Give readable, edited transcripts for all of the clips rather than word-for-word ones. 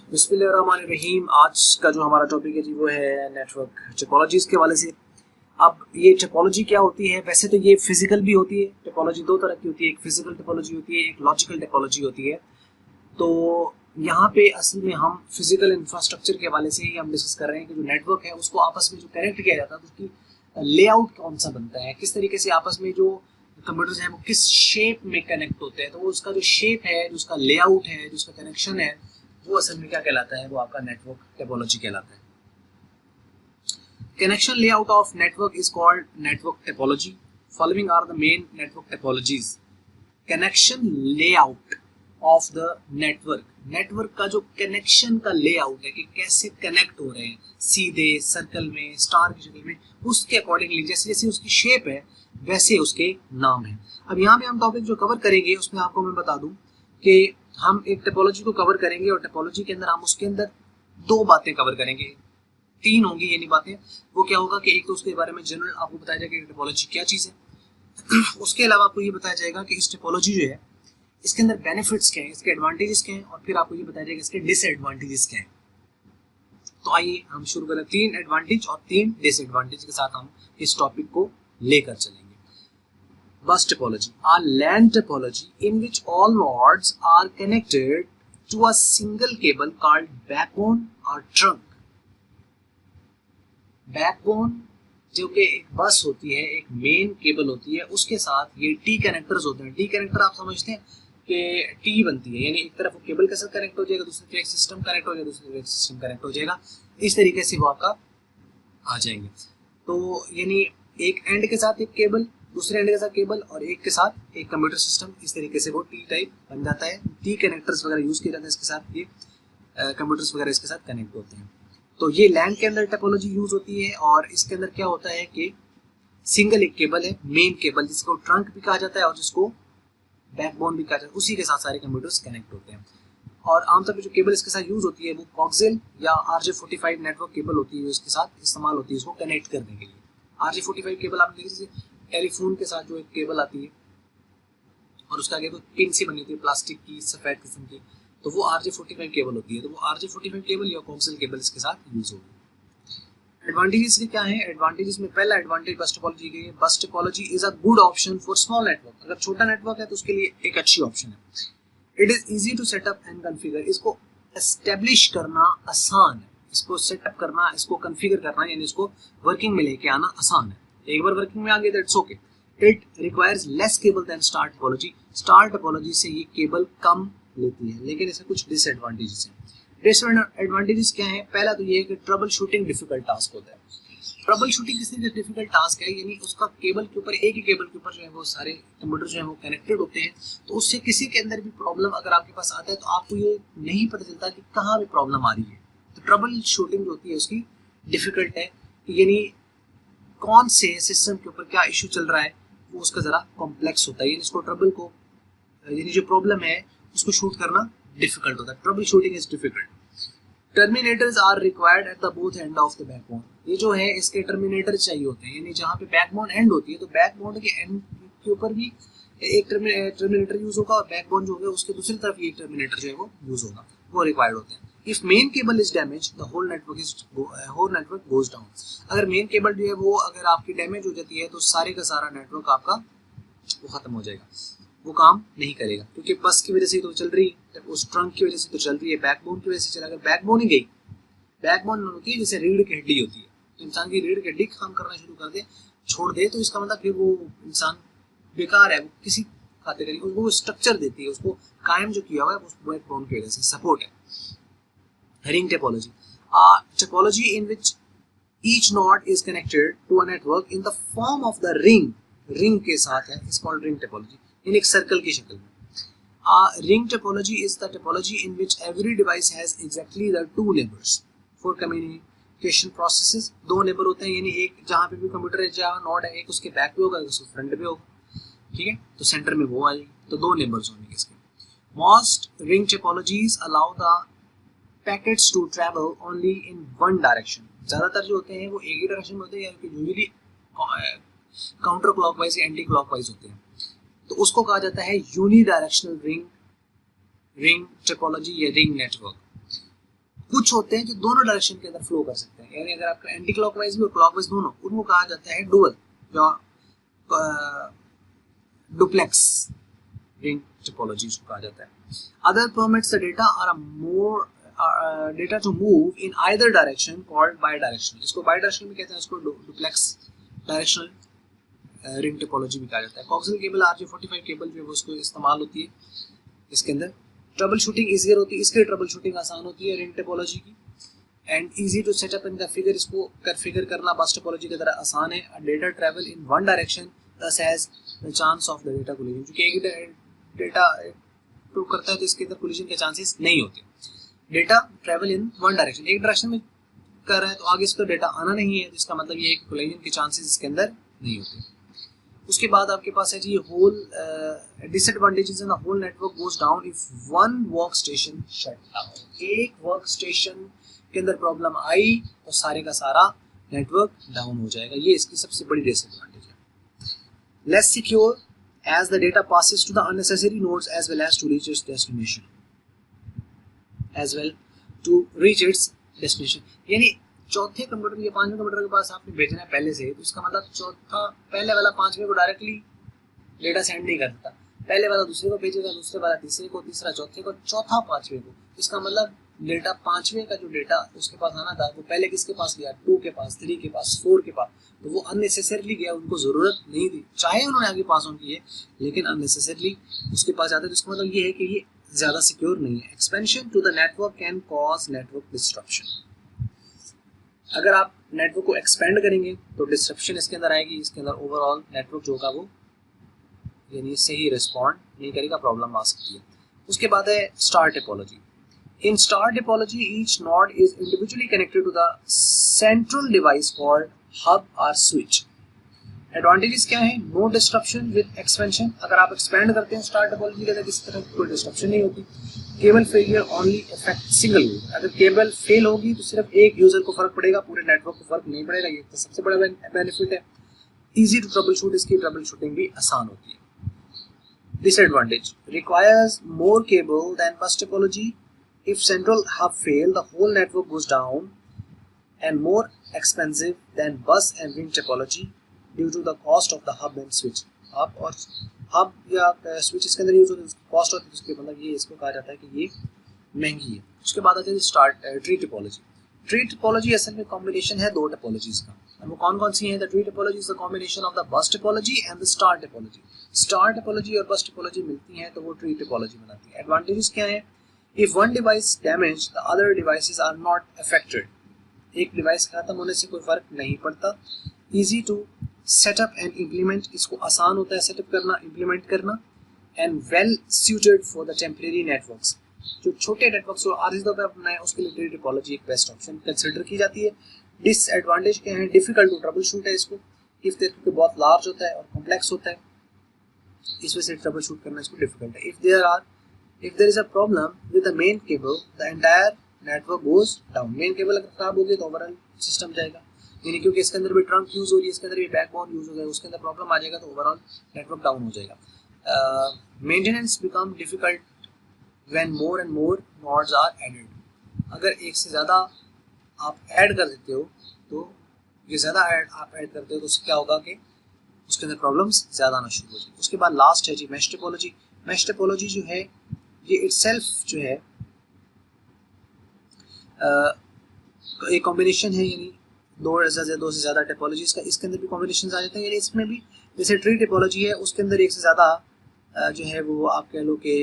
बिस्मिल्लाहिर्रहमानिर्रहीम। आज का जो हमारा टॉपिक है जी वो है नेटवर्क टोपोलॉजीज के वाले से। अब ये टोपोलॉजी क्या होती है? वैसे तो ये फिजिकल भी होती है। टोपोलॉजी दो तरह की होती है, एक फिजिकल टोपोलॉजी होती है, एक लॉजिकल टोपोलॉजी होती है। तो यहाँ पे असल में हम फिजिकल इंफ्रास्ट्रक्चर के हवाले से ही हम डिस्कस कर रहे हैं कि जो नेटवर्क है उसको आपस में जो कनेक्ट किया जाता है तो उसकी लेआउट कौन सा बनता है, किस तरीके से आपस में जो कंप्यूटर्स हैं वो किस शेप में कनेक्ट होते हैं। तो वो उसका जो शेप है, जो उसका लेआउट है, जो उसका कनेक्शन है, वो असल में क्या कहलाता है? वो आपका नेटवर्क टोपोलॉजी कहलाता है। Connection layout of network is called network topology. Following are the main network topologies. Connection layout of the network. Network का जो कनेक्शन का लेआउट है कि कैसे कनेक्ट हो रहे हैं, सीधे, सर्कल में, स्टार की शक्ल में, उसके अकॉर्डिंगली जैसे जैसे उसकी शेप है वैसे उसके नाम है। अब यहाँ पे हम टॉपिक जो कवर करेंगे उसमें आपको मैं बता दूं कि हम एक टोपोलॉजी को कवर करेंगे और टोपोलॉजी के अंदर हम उसके अंदर दो बातें कवर करेंगे, तीन होंगी यानी बातें। वो क्या होगा कि एक तो उसके बारे में जनरल आपको बताया जाएगा कि टोपोलॉजी क्या चीज़ है। उसके अलावा आपको ये बताया जाएगा कि इस टोपोलॉजी जो है इसके अंदर बेनिफिट्स क्या हैं, इसके एडवांटेजेस क्या हैं, और फिर आपको ये बताया जाएगा इसके डिसएडवांटेजेस क्या हैं। तो आइए हम शुरू करें। तीन एडवांटेज और तीन डिसएडवांटेज के साथ हम इस टॉपिक को लेकर चलेंगे। बस topology, a LAN topology in which all nodes are connected to a single cable called backbone or trunk. Backbone जो कि एक बस होती है, एक मेन केबल होती है, उसके साथ ये टी कनेक्टर्स होते हैं। टी कनेक्टर आप समझते हैं कि टी बनती है, यानी एक तरफ वो केबल के साथ कनेक्ट हो जाएगा, दूसरी तरफ एक सिस्टम कनेक्ट हो जाएगा, दूसरी तरफ एक सिस्टम कनेक्ट हो जाएगा। इस तरीके से वो आपका आ जाएंगे। तो यानी एक एंड के साथ एक केबल, दूसरे एंड के साथ केबल, और एक के साथ एक कंप्यूटर सिस्टम। इस तरीके से वो टी टाइप बन जाता है। टी कनेक्टर्स वगैरह यूज किए जाते हैं इसके साथ, ये कंप्यूटर्स वगैरह इसके साथ कनेक्ट होते हैं। तो ये लैन के अंदर टोपोलॉजी यूज होती है और इसके अंदर क्या होता है कि सिंगल एक केबल है, मेन केबल, जिसको ट्रंक भी कहा जाता है और जिसको बैकबोन भी कहा जाता है, उसी के साथ सारे कंप्यूटर्स कनेक्ट होते हैं। और आमतौर पर जो केबल इसके साथ यूज होती है वो कॉक्सियल या RJ45 नेटवर्क केबल होती है, इसके साथ इस्तेमाल होती है इसको कनेक्ट करने के लिए। RJ45 केबल आपने देखी, जैसे टेलीफोन के साथ जो एक केबल आती है और उसके आगे पिन सी बनी होती है प्लास्टिक की, सफेद किस्म की, तो वो RJ45 केबल होती है। तो वो RJ45 केबल या कॉक्सियल केबल इसके साथ यूज होगी। एडवांटेजेस क्या है? एडवांटेजेस में पहला एडवांटेज बस टोपोलॉजी की है। बस topology is a good option for small network. अगर छोटा नेटवर्क है तो उसके लिए एक अच्छी ऑप्शन है। It is easy to setup and configure. इसको एस्टेब्लिश करना आसान है, इसको सेटअप करना, इसको कॉन्फ़िगर करना, यानी इसको वर्किंग में लेके आना आसान है। एक बार वर्किंग में आ गया तो it's okay. It requires less cable than star topology. Star topology से ये केबल कम लेती है, लेकिन इसके कुछ डिसएडवांटेजेस हैं। डिसएडवांटेजेस क्या है? पहला तो ये है कि ट्रबल शूटिंग डिफिकल्ट टास्क होता है। ट्रबल शूटिंग किस लिए डिफिकल्ट टास्क है? यानी उसका केबल के ऊपर, एक ही केबल के ऊपर जो है वो सारे कंप्यूटर जो है वो कनेक्टेड होते हैं, तो उससे किसी के अंदर भी प्रॉब्लम अगर आपके पास आता है तो आपको ये नहीं पता चलता कि कहाँ पे प्रॉब्लम आ रही है। तो ट्रबल शूटिंग जो होती है उसकी डिफिकल्ट है, यानी कौन से सिस्टम के ऊपर क्या इशू चल रहा है वो उसका जरा कॉम्प्लेक्स होता है, यानी इसको ट्रबल को, यानी जो प्रॉब्लम है उसको शूट करना डिफिकल्ट होता है। Troubleshooting is difficult. Terminators are required at the both end of the backbone. ये जो है इसके टर्मिनेटर चाहिए होते हैं, यानी जहाँ पे बैकबोन एंड होती है तो बैकबोन के एंड के ऊपर भी एक टर्मिनेटर यूज होगा, और बैकबोन जो होगा उसके दूसरी तरफ ये टर्मिनेटर जो है वो यूज होगा, वो रिक्वायर्ड होते हैं। If main cable is damage the whole network goes down. अगर मेन केबल जो है वो अगर आपकी डैमेज हो जाती है तो सारे का सारा नेटवर्क आपका वो खत्म हो जाएगा, वो काम नहीं करेगा, क्योंकि बस की वजह से तो चल रही है, उस ट्रंक की वजह से तो चल रही है, बैकबोन की वजह से चला। अगर बैकबोन ही गई, बैकबोन होती है जैसे रीढ़ की हड्डी होती है, तो इंसान की रीढ़ की हड्डी काम करना शुरू कर दे, छोड़ दे, तो इसका मतलब फिर वो इंसान बेकार है, वो किसी खाते करेगी। उसको स्ट्रक्चर देती है, उसको कायम जो किया हुआ है उस बैकबोन की वजह से सपोर्ट है। Ring topology, topology in which each node is connected to a network in the form of the ring, ring के साथ है, इस कॉल्ड रिंग टोपोलॉजी, इन एक सर्कल की शक्ल में। Ring topology is the topology in which every device has exactly the two neighbors for communication processes। दो neighbour होते हैं, यानी एक जहाँ पे भी कंप्यूटर है, जहाँ नोड है, एक उसके बैक पे होगा, एक उसके फ्रंट पे होगा, ठीक है, तो सेंटर में वो आ जाएगी, तो दो नेबर्स होंगे इसके। Most ring topologies allow the packets to travel only in one direction। ज्यादातर जो होते हैं वो एक ही डायरेक्शन में होते हैं, यानी यूजुअली काउंटर क्लॉकवाइज या एंटी क्लॉकवाइज होते हैं, तो उसको कहा जाता है यूनी डायरेक्शनल रिंग टोपोलॉजी या रिंग नेटवर्क। कुछ होते हैं जो दोनों डायरेक्शन के अंदर फ्लो कर सकते हैं, यानी अगर आपका एंटी क्लॉकवाइज भी और क्लॉकवाइज दोनों, उनको कहा जाता है डुअल या डुप्लेक्स रिंग टोपोलॉजी को कहा जाता है। Other permits the data or more data to move in either direction called bidirectional, इसको बाई डायरेक्शनल भी कहते हैं, इसको डुप्लेक्स डायरेक्शनल रिंग टोपोलॉजी भी कहा जाता है। कोक्सियल केबल RJ45 केबल जो है उसको इस्तेमाल होती है इसके अंदर। ट्रबल शूटिंग ईजियर होती है, इसके ट्रबल शूटिंग आसान होती है रिंग टोपोलॉजी की, and easy to setup and configure, इसको कॉन्फ़िगर करना बस टोपोलॉजी की तरह आसान है। Data travel in one direction thus has the chance of the data collision, क्योंकि एक डेटा टू करता है तो इसके अंदर कोलिजन के चांसेस नहीं होते। Data travel in one direction, एक डायरेक्शन में कर रहा है तो आगे इसका डेटा आना नहीं है, जिसका मतलब ये है कि कोलिजन के चांसेस इसके अंदर नहीं होते। उसके बाद आपके पास है जी whole disadvantages in the whole network goes down if one work station shut down, एक वर्क स्टेशन के अंदर प्रॉब्लम आई तो सारे का सारा नेटवर्क डाउन हो जाएगा, ये इसकी सबसे बड़ी डिसएडवांटेज है। Less secure as the data passes to the unnecessary nodes as well as to reach its destination, यानी चौथे कंप्यूटर या पांचवें कंप्यूटर के पास आपने भेजना है पहले से, तो इसका मतलब चौथा पहले वाला पांचवें को डायरेक्टली डेटा सेंड नहीं कर सकता, पहले वाला दूसरे को भेजेगा, दूसरे वाला तीसरे को, तीसरा चौथे को, चौथा पांचवें को। इसका मतलब डेटा पांचवें का जो डेटा उसके पास आना था वो पहले किसके पास गया, 2 के पास, 3 के पास, 4 के पास, तो वो अननेसेसरली गया, उनको जरूरत नहीं थी, चाहे उन्होंने आगे पास ऑन किए लेकिन अननेसेसरली उसके पास जाते, तो इसका मतलब ये है कि ये ज्यादा सिक्योर नहीं है। Expansion to the network can cause network disruption, अगर आप नेटवर्क को एक्सपेंड करेंगे तो डिस्ट्रप्शन इसके अंदर आएगी, इसके अंदर ओवरऑल नेटवर्क जो होगा वो यानी सही रिस्पॉन्ड नहीं करेगा, प्रॉब्लम आ सकती है। उसके बाद है star topology. In star topology, each node is individually connected to the central device called hub or switch. Advantages क्या है? No disruption with expansion. अगर आप expand करते हैं स्टार टोपोलॉजी के अंदर किसी तरह की कोई डिस्ट्रप्शन नहीं होती। Cable failure only affect single user, अगर केबल फेल होगी तो सिर्फ एक यूजर को फर्क पड़ेगा, पूरे नेटवर्क को फर्क नहीं पड़ेगा, ये तो सबसे बड़ा बेनिफिट है। इजी टू ट्रबल शूट, इसकी ट्रबल शूटिंग भी आसान होती है। Disadvantage requires more cable than bus topology. If central hub fail, the whole network goes down, and more expensive than bus and ring topology due to the cost of the hub and switch. hub और hub या switch इसके अंदर use होते हैं, cost होती है, उसके मतलब ये इसको कहा जाता है कि ये महंगी है। उसके बाद आते हैं ट्री टोपोलॉजी। ट्री टोपोलॉजी असल में कॉम्बिनेशन है दो टोपोलॉजीज का, और वो कौन कौन सी है? The tree topology is the combination of the bus topology and the star topology. Star topology और बस टोपोलॉजी मिलती हैं तो वो ट्री टोपोलॉजी बनाती है। एडवांटेजेस क्या है? If one device damaged, the other devices are not affected. एक डिवाइस खत्म होने से कोई फर्क नहीं पड़ता। Easy to set up and implement, इसको आसान होता है सेटअप करना, इम्प्लीमेंट करना, and well suited for the temporary networks. जो छोटे नेटवर्क्स को आर्जी तौर पर अपनाए उसके लिए ट्री टोपोलॉजी एक बेस्ट ऑप्शन कंसिडर की जाती है। डिसएडवांटेज क्या है? डिफिकल्ट टू ट्रबल शूट है इसको, इफ क्योंकि बहुत लार्ज होता है और कॉम्प्लेक्स होता है, इस वजह से ट्रबल शूट करना इसको डिफिकल्ट है। If there is a problem with the main cable, the entire network goes down. Main cable अगर खराब होगी तो ओवरऑल सिस्टम जाएगा, यानी क्योंकि इसके अंदर भी ट्रंक यूज हो रही है, इसके अंदर भी बैकबोन यूज हो जाएगा, उसके अंदर प्रॉब्लम आ जाएगा तो ओवरऑल नेटवर्क डाउन हो जाएगा। Maintenance become difficult when more and more nodes are added, अगर एक से ज़्यादा आप ऐड कर देते हो तो ये ज़्यादा आप ऐड करते हो तो उससे क्या होगा कि उसके अंदर प्रॉब्लम्स ज़्यादा आना शुरू हो जाएगी। उसके बाद लास्ट है जी मैश टोपोलॉजी। मैश टोपोलॉजी जो है ये इटसेल्फ जो है एक कॉम्बिनेशन है, यानी दो से ज़्यादा टोपोलॉजीज का इसके अंदर भी कॉम्बिनेशन आ जाते हैं, यानी इसमें भी जैसे ट्री टोपोलॉजी है उसके अंदर एक से ज़्यादा जो है वो आप कह लो कि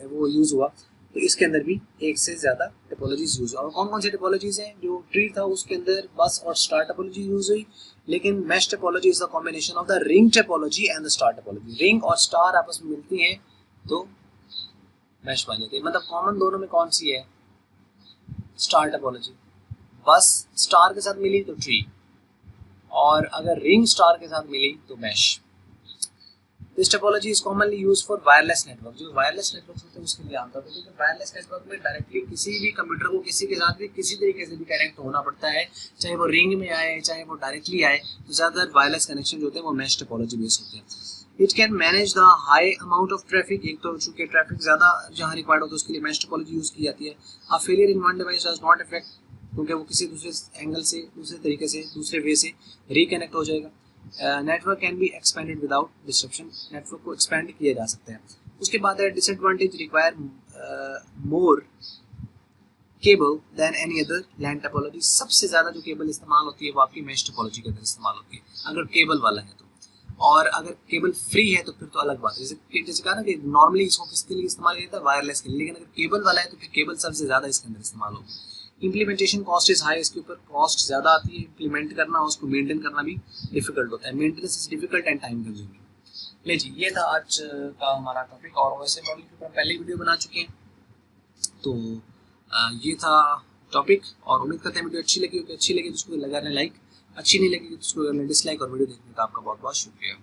वो यूज़ हुआ, तो इसके अंदर भी एक से ज़्यादा टोपोलॉजीज यूज़ हुआ। और कौन कौन सी टोपोलॉजीज हैं? जो ट्री था उसके अंदर बस और स्टार टोपोलॉजी यूज़ हुई, लेकिन mesh topology is the combination of the ring topology and the star topology. Ring और स्टार आपस में मिलती हैं तो मैश बन जाती है। मतलब कॉमन दोनों में कौन सी है? Star topology. बस स्टार के साथ मिली तो ट्री, और अगर रिंग स्टार के साथ मिली तो mesh. This topology is commonly used for wireless network. जो वायरलेस नेटवर्क होते हैं उसके लिए आमतौर पर, क्योंकि वायरलेस नेटवर्क में डायरेक्टली किसी भी कंप्यूटर को किसी के साथ भी किसी तरीके से भी कनेक्ट होना पड़ता है, चाहे वो रिंग में आए चाहे वो डायरेक्टली आए, तो ज़्यादातर वायरलेस कनेक्शन जो होते हैं वो मैश टोपोलॉजी बेस्ड होते हैं। It can manage the high amount of traffic, एक तो चूंकि ट्रैफिक ज़्यादा जहाँ रिक्वायर्ड होता है उसके लिए मैश टोपोलॉजी यूज़ की जाती है। A failure in one device does not affect, क्योंकि वो किसी दूसरे एंगल से, दूसरे तरीके से, दूसरे वे से रिकनेक्ट हो जाएगा। Network can be expanded without disruption, network को एक्सपेंड किया जा सकता है। उसके बाद है disadvantage, require more cable than any other LAN topology, सबसे ज़्यादा जो केबल इस्तेमाल होती है वो आपकी मैश टोपोलॉजी के अंदर इस्तेमाल होती है अगर केबल वाला है तो, और अगर केबल फ्री है तो फिर तो अलग बात है। जैसे कहा ना कि नॉर्मली इसको किसके लिए इस्तेमाल किया जाता है, वायरलेस के लिए, लेकिन अगर केबल वाला है तो फिर केबल सबसे ज़्यादा इसके अंदर इस्तेमाल होगी। इम्प्लीमेंटेशन कॉस्ट इज हाई, इसके ऊपर कॉस्ट ज़्यादा आती है, इम्प्लीमेंट करना उसको मेंटेन करना भी डिफिकल्ट होता है, maintenance is difficult and time consuming. ले जी, ये था आज का हमारा टॉपिक, और वैसे मॉडल के ऊपर पहले वीडियो बना चुके हैं, तो ये था टॉपिक, और उम्मीद करते हैं वीडियो अच्छी लगी होगी। अच्छी लगी तो उसको लगाने लाइक, अच्छी नहीं लगी तो उसको डिसलाइक, और वीडियो देखने का आपका बहुत बहुत शुक्रिया।